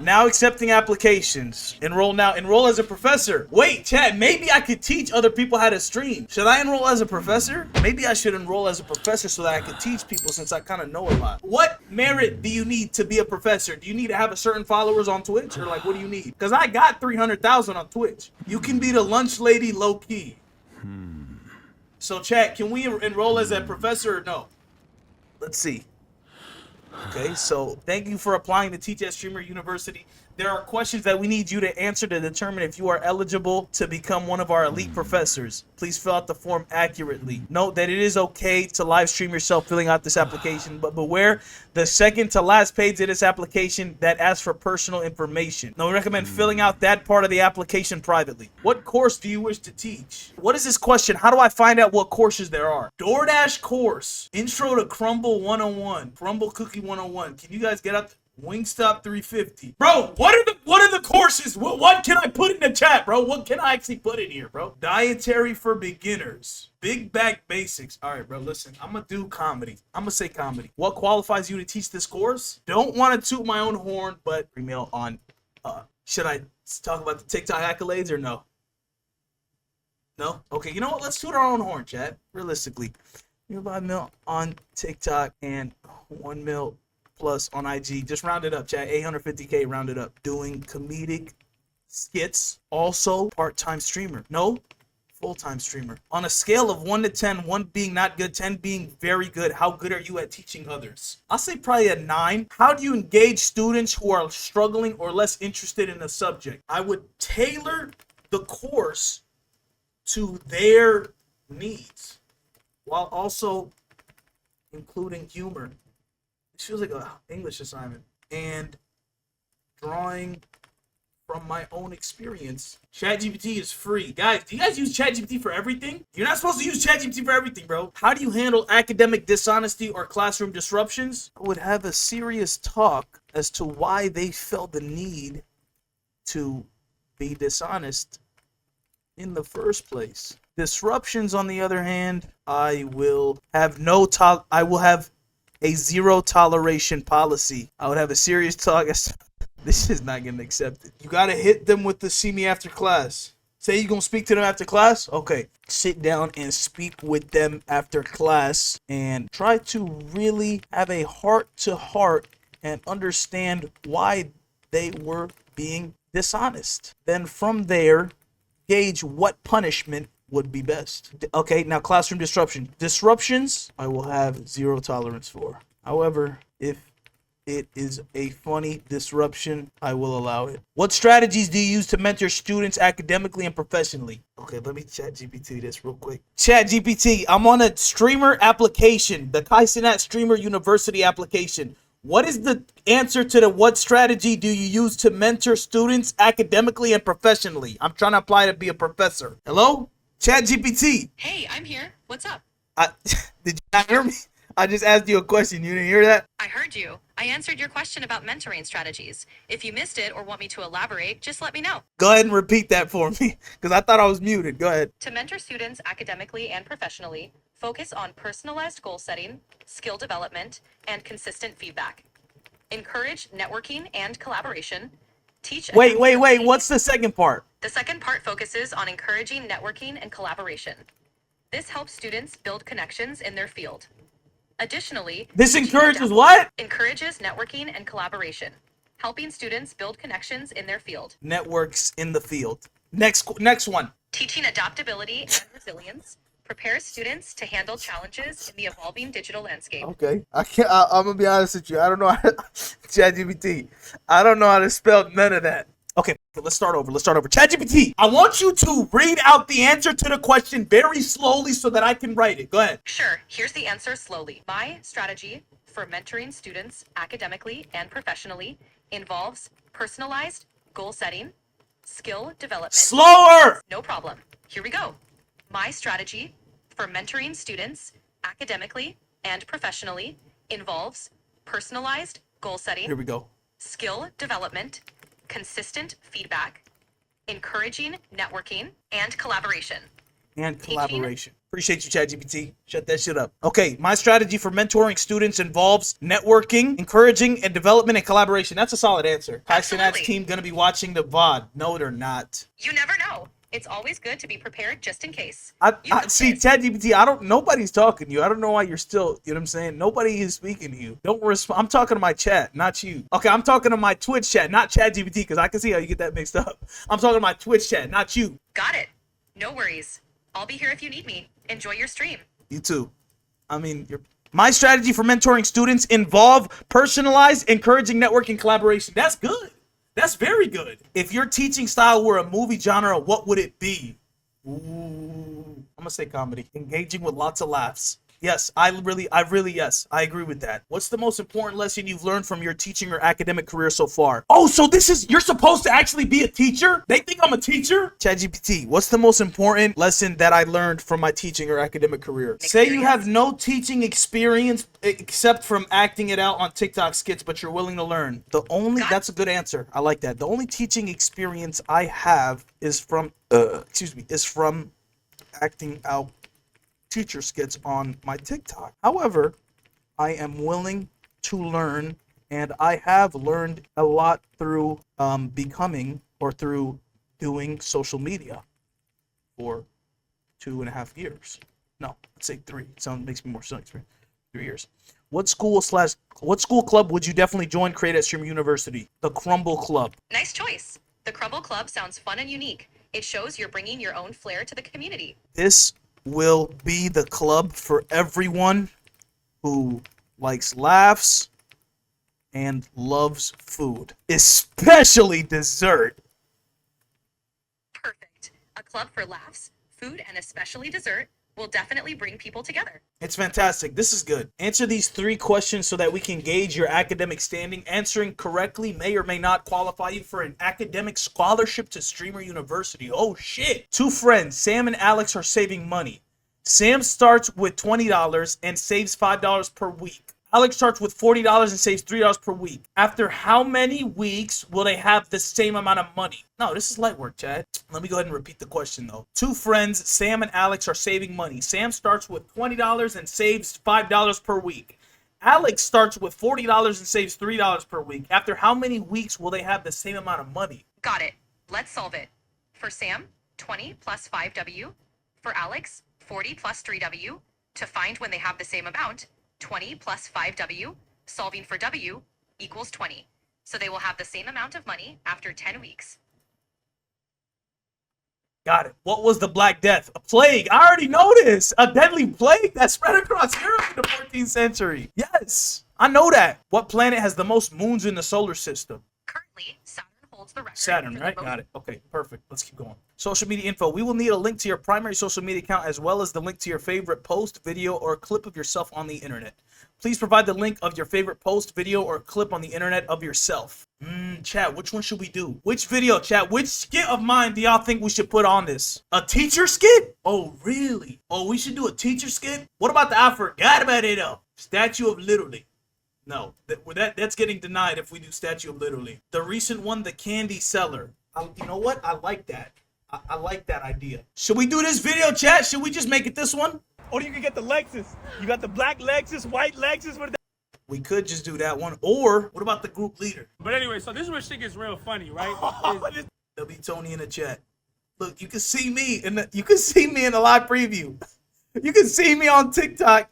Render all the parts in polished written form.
Now accepting applications. Enroll now. Enroll as a professor. Wait, chat, maybe I could teach other people how to stream. Should I enroll as a professor? Maybe I should enroll as a professor so that I could teach people since I kind of know a lot. What merit do you need to be a professor? Do you need to have a certain followers on Twitch? Or like, what do you need? Because I got 300,000 on Twitch. You can be the lunch lady low key. So chat, can we enroll as a professor or no? Let's see. Okay, so thank you for applying to teach at Streamer University. There are questions that we need you to answer to determine if you are eligible to become one of our elite professors. Please fill out the form accurately. Note that it is okay to live stream yourself filling out this application, but beware the second to last page of this application that asks for personal information. Now, we recommend filling out that part of the application privately. What course do you wish to teach? What is this question? How do I find out what courses there are? DoorDash course. Intro to Crumble 101. Crumble Cookie 101. Can you guys get out? Wingstop 350. Bro, what are the courses? What can I put in the chat, bro? What can I actually put in here, bro? Dietary for beginners. Big Back Basics. All right, bro, listen. I'm going to do comedy. I'm going to say comedy. What qualifies you to teach this course? Don't want to toot my own horn, but email on, should I talk about the TikTok accolades or no? No? Okay, you know what? Let's toot our own horn, chat. Realistically. 5 mil on TikTok and 1 mil plus on IG. Just round it up, chat. 850K, round it up. Doing comedic skits. Also, part-time streamer. No, full-time streamer. On a scale of 1 to 10, 1 being not good, 10 being very good, how good are you at teaching others? I'll say probably a 9. How do you engage students who are struggling or less interested in a subject? I would tailor the course to their needs while also including humor. It feels like an English assignment. And drawing from my own experience. ChatGPT is free. Guys, do you guys use ChatGPT for everything? You're not supposed to use ChatGPT for everything, bro. How do you handle academic dishonesty or classroom disruptions? I would have a serious talk as to why they felt the need to be dishonest in the first place. Disruptions, on the other hand, I will have a zero toleration policy. I would have a serious talk. This is not getting accepted. You gotta hit them with the see me after class. Say you're gonna speak to them after class? Okay. Sit down and speak with them after class and try to really have a heart-to-heart and understand why they were being dishonest. Then from there, gauge what punishment would be best. Okay, now classroom disruption. Disruptions, I will have zero tolerance for. However, if it is a funny disruption, I will allow it. What strategies do you use to mentor students academically and professionally? Okay, let me chat GPT this real quick. Chat GPT, I'm on a streamer application, the Kaizenat Streamer University application. What is the answer to the what strategy do you use to mentor students academically and professionally? I'm trying to apply to be a professor. Hello? Chat GPT. Hey, I'm here. What's up? Did you not hear me? I just asked you a question. You didn't hear that? I heard you. I answered your question about mentoring strategies. If you missed it or want me to elaborate, just let me know. Go ahead and repeat that for me, because I thought I was muted. Go ahead. To mentor students academically and professionally, focus on personalized goal setting, skill development, and consistent feedback. Encourage networking and collaboration. Teach. Wait. What's the second part? The second part focuses on encouraging networking and collaboration. This helps students build connections in their field. Additionally, this encourages what? Encourages networking and collaboration, helping students build connections in their field. Networks in the field. Next one. Teaching adaptability and resilience prepares students to handle challenges in the evolving digital landscape. Okay, I'm gonna be honest with you. I don't know how to, ChatGPT. I don't know how to spell none of that. Okay, let's start over. ChatGPT, I want you to read out the answer to the question very slowly so that I can write it. Go ahead. Sure, here's the answer slowly. My strategy for mentoring students academically and professionally involves personalized goal setting, skill development. Slower! No problem. Here we go. My strategy for mentoring students academically and professionally involves personalized goal setting. Here we go. Skill development, consistent feedback, encouraging networking and collaboration. and collaboration. Appreciate you, ChatGPT. Shut that shit up. Okay, my strategy for mentoring students involves networking, encouraging, and development and collaboration. That's a solid answer. Kai Sinat's team gonna be watching the VOD. No, they're not. You never know. It's always good to be prepared just in case. I see, ChatGPT, nobody's talking to you. I don't know why you're still, you know what I'm saying? Nobody is speaking to you. Don't respond. I'm talking to my chat, not you. Okay, I'm talking to my Twitch chat, not ChatGPT, because I can see how you get that mixed up. I'm talking to my Twitch chat, not you. Got it. No worries. I'll be here if you need me. Enjoy your stream. You too. I mean, my strategy for mentoring students involve personalized, encouraging networking collaboration. That's good. That's very good. If your teaching style were a movie genre, what would it be? Ooh, I'm gonna say comedy. Engaging with lots of laughs. Yes, yes, I agree with that. What's the most important lesson you've learned from your teaching or academic career so far? Oh, so you're supposed to actually be a teacher? They think I'm a teacher? ChatGPT, what's the most important lesson that I learned from my teaching or academic career? Say you have no teaching experience except from acting it out on TikTok skits, but you're willing to learn. That's a good answer. I like that. The only teaching experience I have is from acting out teacher skits on my TikTok. However, I am willing to learn, and I have learned a lot through through doing social media for 2.5 years. No, let's say 3. Makes me more sense. 3 years. What school club would you definitely join, create at Stream University? The Crumble Club. Nice choice. The Crumble Club sounds fun and unique. It shows you're bringing your own flair to the community. This will be the club for everyone who likes laughs and loves food, especially dessert. Perfect. A club for laughs, food, and especially dessert will definitely bring people together. It's fantastic. This is good. Answer these 3 questions so that we can gauge your academic standing. Answering correctly may or may not qualify you for an academic scholarship to Streamer University. Oh shit. 2 friends, Sam and Alex, are saving money. Sam starts with $20 and saves $5 per week. Alex starts with $40 and saves $3 per week. After how many weeks will they have the same amount of money? No, this is light work, Chad. Let me go ahead and repeat the question, though. 2 friends, Sam and Alex, are saving money. Sam starts with $20 and saves $5 per week. Alex starts with $40 and saves $3 per week. After how many weeks will they have the same amount of money? Got it. Let's solve it. For Sam, 20 plus 5W. For Alex, 40 plus 3W. To find when they have the same amount, 20 plus 5W, solving for W, equals 20. So they will have the same amount of money after 10 weeks. Got it. What was the Black Death? A plague. I already know this. A deadly plague that spread across Europe in the 14th century. Yes, I know that. What planet has the most moons in the solar system? Currently, Saturn holds the record. Saturn, right? Got it. Okay, perfect. Let's keep going. Social media info. We will need a link to your primary social media account as well as the link to your favorite post, video, or clip of yourself on the internet. Please provide the link of your favorite post, video, or clip on the internet of yourself. Chat, which one should we do? Which video, chat? Which skit of mine do y'all think we should put on this? A teacher skit? Oh, really? Oh, we should do a teacher skit? What about the I forgot about it, though? Statue of Liberty. No, that's getting denied if we do Statue of Liberty. The recent one, the candy seller. You know what? I like that. I like that idea. Should we do this video, chat? Should we just make it this one? Or you can get the Lexus. You got the black Lexus, white Lexus. We could just do that one. Or what about the group leader? But anyway, so this is where shit gets real funny, right? There'll be Tony in the chat. Look, you can see me in the live preview. You can see me on TikTok.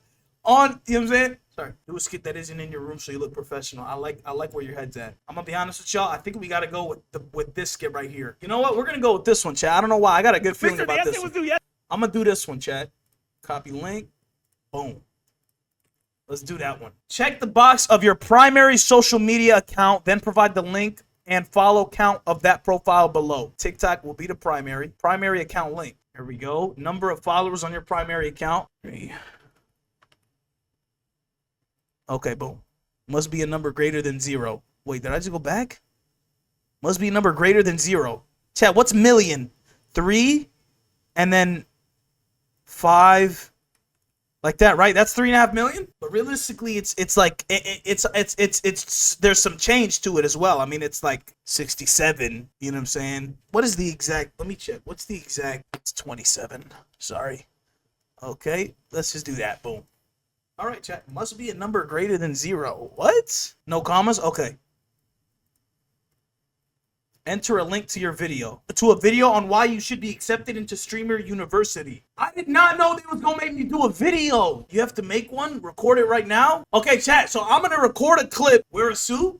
You know what I'm saying? Sorry. Do a skit that isn't in your room so you look professional. I like where your head's at. I'm gonna be honest with y'all. I think we gotta go with this skit right here. You know what? We're gonna go with this one, chat. I don't know why. I got a good feeling about this one. I'm gonna do this one, chat. Copy link. Boom. Let's do that one. Check the box of your primary social media account, then provide the link and follow count of that profile below. TikTok will be the primary account link. Here we go. Number of followers on your primary account. 3. Okay, boom. Must be a number greater than 0. Wait, did I just go back? Must be a number greater than 0. Chat, what's million? 3 and then 5 Like that, right? That's 3.5 million. But realistically, it's like it's there's some change to it as well. I mean, it's like 67. You know what I'm saying? What is the exact? Let me check. What's the exact? It's 27. Sorry. Okay, let's just do that. Boom. All right, chat. Must be a number greater than 0. What? No commas? Okay. Enter a link to your video. To a video on why you should be accepted into Streamer University. I did not know they was gonna make me do a video. You have to make one? Record it right now? Okay, chat. So I'm gonna record a clip. Wear a suit?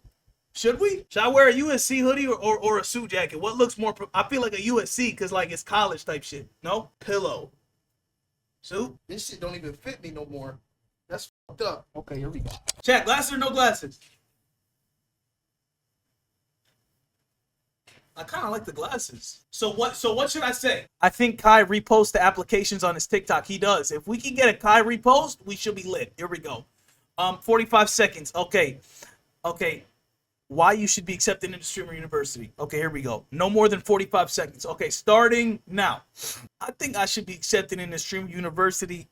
Should we? Should I wear a USC hoodie or a suit jacket? What looks more... I feel like a USC because like it's college type shit. No? Pillow. Suit? This shit don't even fit me no more. That's fucked up. Okay, here we go. Chat, glasses or no glasses? I kind of like the glasses. So what should I say? I think Kai reposts the applications on his TikTok. He does. If we can get a Kai repost, we should be lit. Here we go. 45 seconds. Okay. Why you should be accepted into Streamer University. Okay, here we go. No more than 45 seconds. Okay, starting now. I think I should be accepted into Streamer University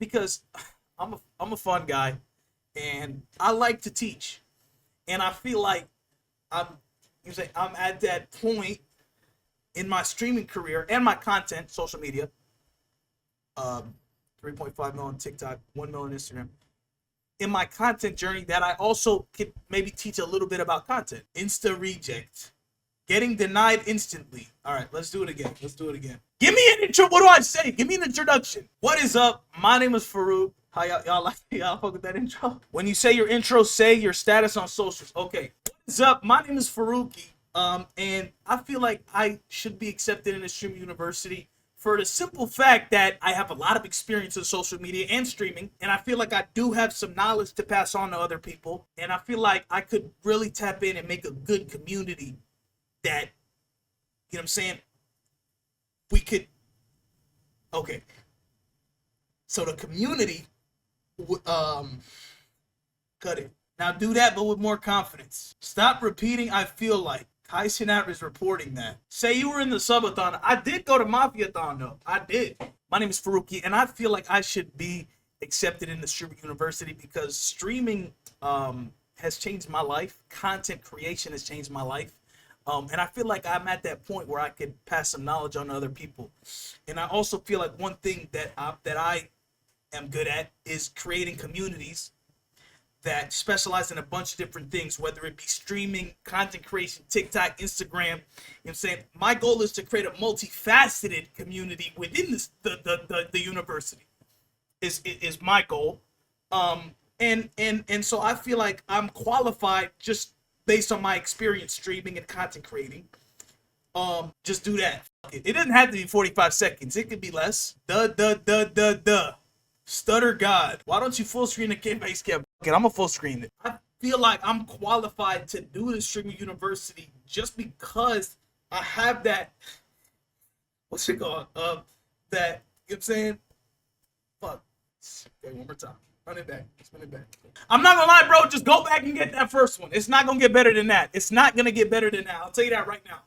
because I'm a fun guy and I like to teach. And I feel like I'm at that point in my streaming career and my content, social media. 3.5 million TikTok, 1 million Instagram. In my content journey that I also could maybe teach a little bit about content. Insta reject. Getting denied instantly. All right, let's do it again. Give me an intro. What do I say? Give me an introduction. What is up? My name is Farouk. How y'all like? Y'all fuck with that intro? When you say your intro, say your status on socials. Okay. What is up? My name is Faroukie. And I feel like I should be accepted in a Streamer University for the simple fact that I have a lot of experience in social media and streaming, and I feel like I do have some knowledge to pass on to other people, and I feel like I could really tap in and make a good community that, you know what I'm saying, we could, okay, so the community, cut it. Now do that, but with more confidence. Stop repeating, I feel like. Kai Sinat is reporting that. Say you were in the subathon. I did go to Mafiathon though. I did. My name is Faroukie, and I feel like I should be accepted in the Streamer University because streaming has changed my life. Content creation has changed my life. And I feel like I'm at that point where I could pass some knowledge on to other people. And I also feel like one thing that I am good at is creating communities that specialize in a bunch of different things, whether it be streaming, content creation, TikTok, Instagram. You know what I'm saying? My goal is to create a multifaceted community within this, the university is my goal. And so I feel like I'm qualified just based on my experience streaming and content creating. Just do that. It doesn't have to be 45 seconds. It could be less. Stutter God. Why don't you full screen the base cam? I'm gonna full screen it. I feel like I'm qualified to do the Streamer University just because I have that. What's it called? That, you know what I'm saying? Fuck. Okay, one more time. Run it back. Spin it back. I'm not gonna lie, bro. Just go back and get that first one. It's not gonna get better than that. It's not gonna get better than that. I'll tell you that right now.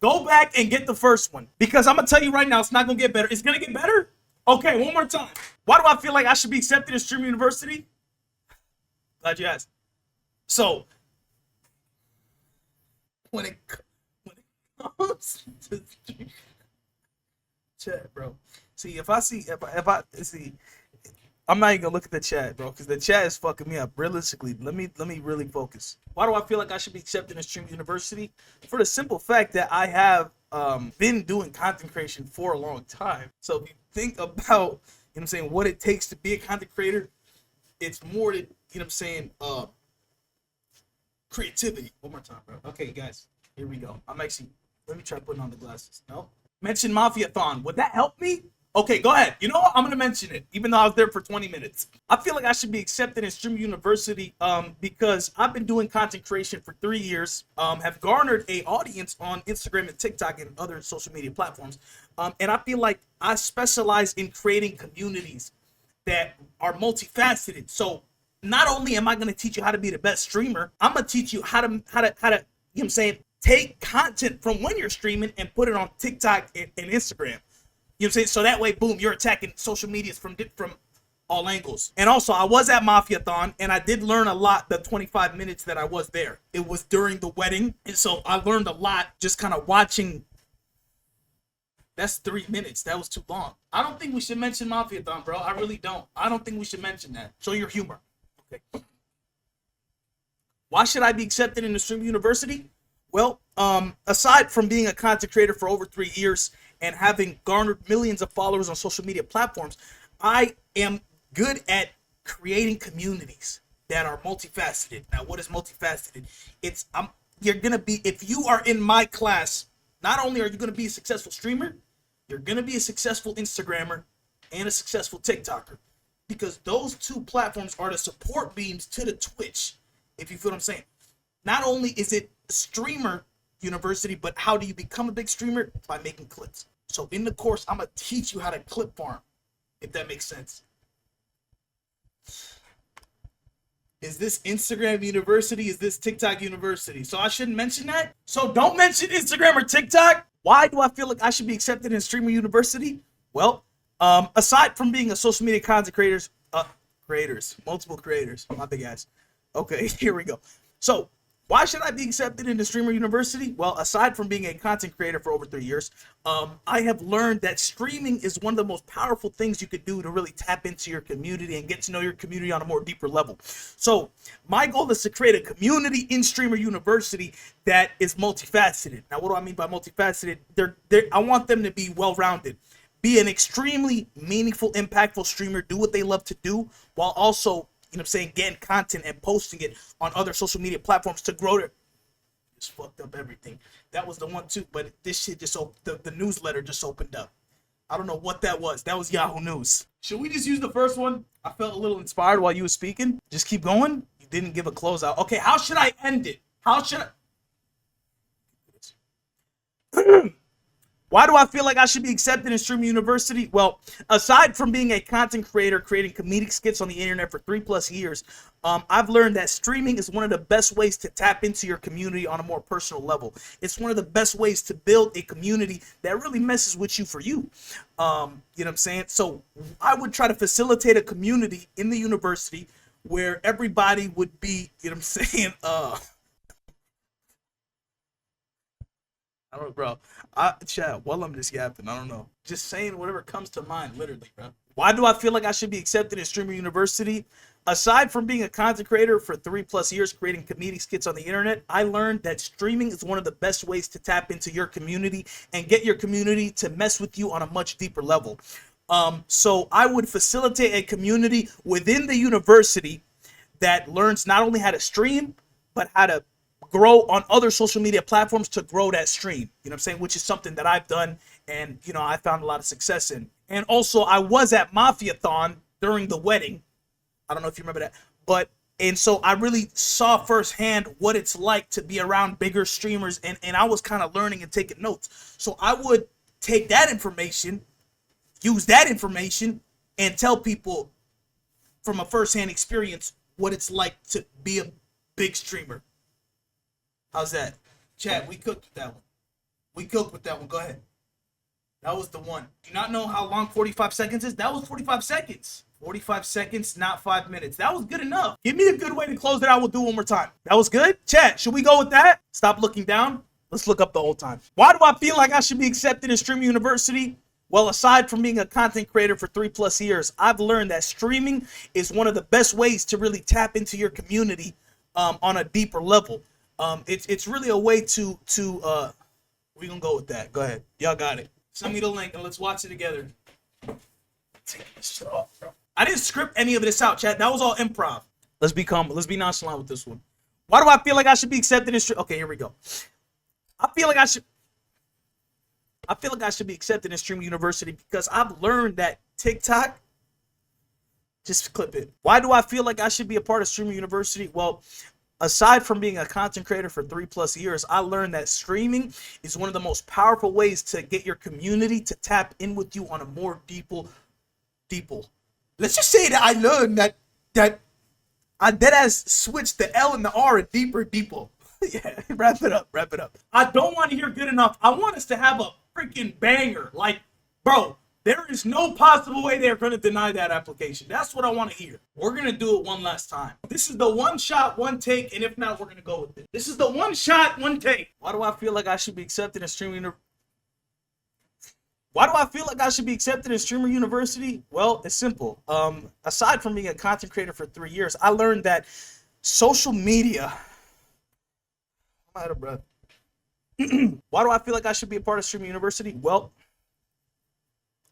Go back and get the first one because I'm gonna tell you right now, it's not gonna get better. It's gonna get better. Okay, one more time. Why do I feel like I should be accepted in Streamer University? Glad you asked. So, when it comes to chat, bro. See, if I see, I'm not even gonna look at the chat, bro, because the chat is fucking me up. Realistically, let me really focus. Why do I feel like I should be accepted in Streamer University? For the simple fact that I have been doing content creation for a long time. So if you think about, you know what I'm saying, what it takes to be a content creator, it's more than, you know what I'm saying, creativity. One more time, bro. Okay, guys, here we go. I'm actually, let me try putting on the glasses. No? Mention Mafiathon. Would that help me? Okay, go ahead. You know what? I'm going to mention it, even though I was there for 20 minutes. I feel like I should be accepted in Streamer University because I've been doing content creation for 3 years, have garnered a audience on Instagram and TikTok and other social media platforms. And I feel like I specialize in creating communities that are multifaceted. So not only am I going to teach you how to be the best streamer, I'm going to teach you how to, you know what I'm saying, take content from when you're streaming and put it on TikTok and Instagram. You know what I'm saying? So that way, boom, you're attacking social medias from all angles. And also, I was at Mafiathon, and I did learn a lot the 25 minutes that I was there. It was during the wedding, and so I learned a lot just kind of watching. That's 3 minutes. That was too long. I don't think we should mention Mafiathon, bro. I really don't. I don't think we should mention that. Show your humor. Okay. Why should I be accepted in the Stream University? Well, aside from being a content creator for over 3 years and having garnered millions of followers on social media platforms, I am good at creating communities that are multifaceted. Now, what is multifaceted? You're gonna be, if you are in my class, not only are you gonna be a successful streamer, you're gonna be a successful Instagrammer and a successful TikToker, because those two platforms are the support beams to the Twitch. If you feel what I'm saying. Not only is it a streamer university, but how do you become a big streamer? By making clips. So in the course, I'm gonna teach you how to clip farm, if that makes sense. Is this Instagram University? Is this TikTok University? So I shouldn't mention that? So don't mention Instagram or TikTok? Why do I feel like I should be accepted in Streamer University? Well, aside from being a social media content multiple creators, my big ass. Okay, here we go. So why should I be accepted in the Streamer University? Well, aside from being a content creator for over 3 years, I have learned that streaming is one of the most powerful things you could do to really tap into your community and get to know your community on a more deeper level. So my goal is to create a community in Streamer University that is multifaceted. Now, what do I mean by multifaceted? I want them to be well-rounded, be an extremely meaningful, impactful streamer, do what they love to do, while also, you know what I'm saying, getting content and posting it on other social media platforms to grow their... Just fucked up everything. That was the one too, but this shit just the newsletter just opened up. I don't know what that was. That was Yahoo News. Should we just use the first one? I felt a little inspired while you were speaking. Just keep going. You didn't give a closeout. Okay, how should I end it? How should I... Why do I feel like I should be accepted in Stream University? Well, aside from being a content creator, creating comedic skits on the internet for 3+ years, I've learned that streaming is one of the best ways to tap into your community on a more personal level. It's one of the best ways to build a community that really messes with you for you. You know what I'm saying? So I would try to facilitate a community in the university where everybody would be, you know what I'm saying, I don't know, bro. Chat, while I'm just yapping, I don't know. Just saying whatever comes to mind, literally, bro. Why do I feel like I should be accepted in Streamer University? Aside from being a content creator for 3+ years, creating comedic skits on the internet, I learned that streaming is one of the best ways to tap into your community and get your community to mess with you on a much deeper level. So I would facilitate a community within the university that learns not only how to stream, but how to grow on other social media platforms to grow that stream, you know what I'm saying, which is something that I've done and, you know, I found a lot of success in. And also I was at Mafiathon during the wedding. I don't know if you remember that, and so I really saw firsthand what it's like to be around bigger streamers, and I was kind of learning and taking notes. So I would take that information, use that information, and tell people from a firsthand experience what it's like to be a big streamer. How's that? Chad, we cooked with that one. We cooked with that one. Go ahead. That was the one. Do you not know how long 45 seconds is? That was 45 seconds. 45 seconds, not 5 minutes. That was good enough. Give me a good way to close it out. We'll do one more time. That was good? Chad, should we go with that? Stop looking down. Let's look up the whole time. Why do I feel like I should be accepted in Stream University? Well, aside from being a content creator for 3+ years, I've learned that streaming is one of the best ways to really tap into your community on a deeper level. It's really a way to we're gonna go with that. Go ahead. Y'all got it. Send me the link and let's watch it together. Take this shit off, bro. I didn't script any of this out, chat. That was all improv. Let's be nonchalant with this one. Why do I feel like I should be accepted in Okay, here we go. I feel like I should be accepted in Stream University because I've learned that TikTok, just clip it. Why do I feel like I should be a part of Stream University? Well, aside from being a content creator for 3+ years, I learned that streaming is one of the most powerful ways to get your community to tap in with you on a more deeper. Let's just say that I learned that I deadass switched the L and the R and deeper. Yeah, wrap it up. I don't want to hear good enough. I want us to have a freaking banger. Like, bro, there is no possible way they're going to deny that application. That's what I want to hear. We're going to do it one last time. This is the one shot, one take, and if not, we're going to go with it. This is the one shot, one take. Why do I feel like I should be accepted in streaming? Why do I feel like I should be accepted in Streamer University? Well, it's simple. Aside from being a content creator for 3 years, I learned that social media. I'm out of breath. Why do I feel like I should be a part of Streamer University? Well,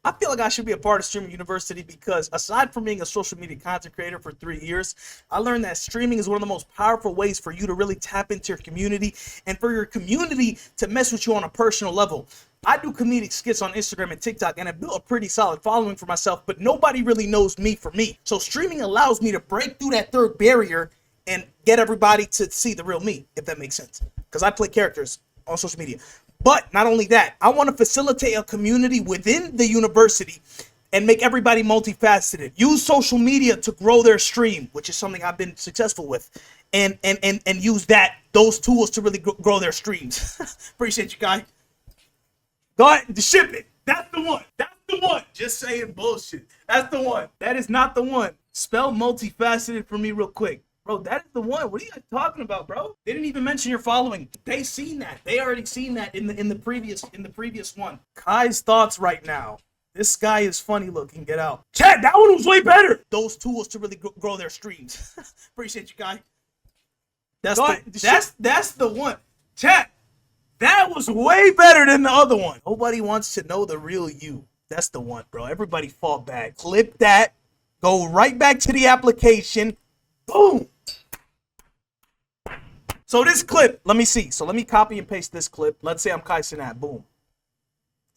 I feel like I should be a part of Streamer University because aside from being a social media content creator for 3 years, I learned that streaming is one of the most powerful ways for you to really tap into your community and for your community to mess with you on a personal level. I do comedic skits on Instagram and TikTok, and I built a pretty solid following for myself, but nobody really knows me for me. So streaming allows me to break through that third barrier and get everybody to see the real me, if that makes sense. Because I play characters on social media. But not only that, I want to facilitate a community within the university and make everybody multifaceted. Use social media to grow their stream, which is something I've been successful with. And use those tools to really grow their streams. Appreciate you, guy. Go ahead, ship it. That's the one. That's the one. Just saying bullshit. That's the one. That is not the one. Spell multifaceted for me real quick. Bro, that is the one. What are you guys talking about, bro? They didn't even mention your following. They seen that. They already seen that in the previous one. Kai's thoughts right now. This guy is funny looking. Get out. Chad, that one was way better. Those tools to really grow their streams. Appreciate you, guy. That's the one. Chad. That was way better than the other one. Nobody wants to know the real you. That's the one, bro. Everybody fall back. Clip that. Go right back to the application. Boom. So this clip, let me see. So let me copy and paste this clip. Let's say I'm Kai Cenat. Boom.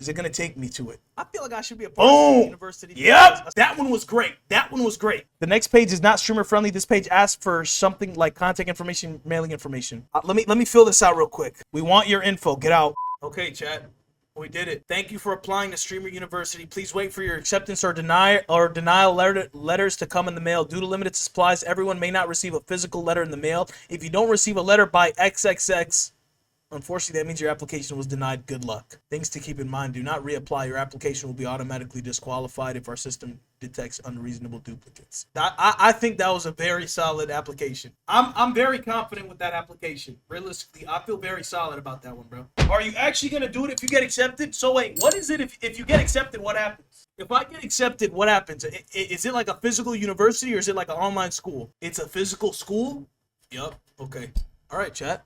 Is it going to take me to it? I feel like I should be a part of the university. Yep. That one was great. That one was great. The next page is not streamer friendly. This page asks for something like contact information, mailing information. Let me fill this out real quick. We want your info. Get out. Okay, chat. We did it. Thank you for applying to Streamer University. Please wait for your acceptance or denial letters to come in the mail. Due to limited supplies, everyone may not receive a physical letter in the mail. If you don't receive a letter by XXX, unfortunately, that means your application was denied. Good luck. Things to keep in mind. Do not reapply. Your application will be automatically disqualified if our system detects unreasonable duplicates. I think that was a very solid application. I'm very confident with that application. Realistically, I feel very solid about that one, bro. Are you actually going to do it if you get accepted? So wait, what is it if you get accepted, what happens? If I get accepted, what happens? Is it like a physical university or is it like an online school? It's a physical school? Yup. Okay. All right, chat.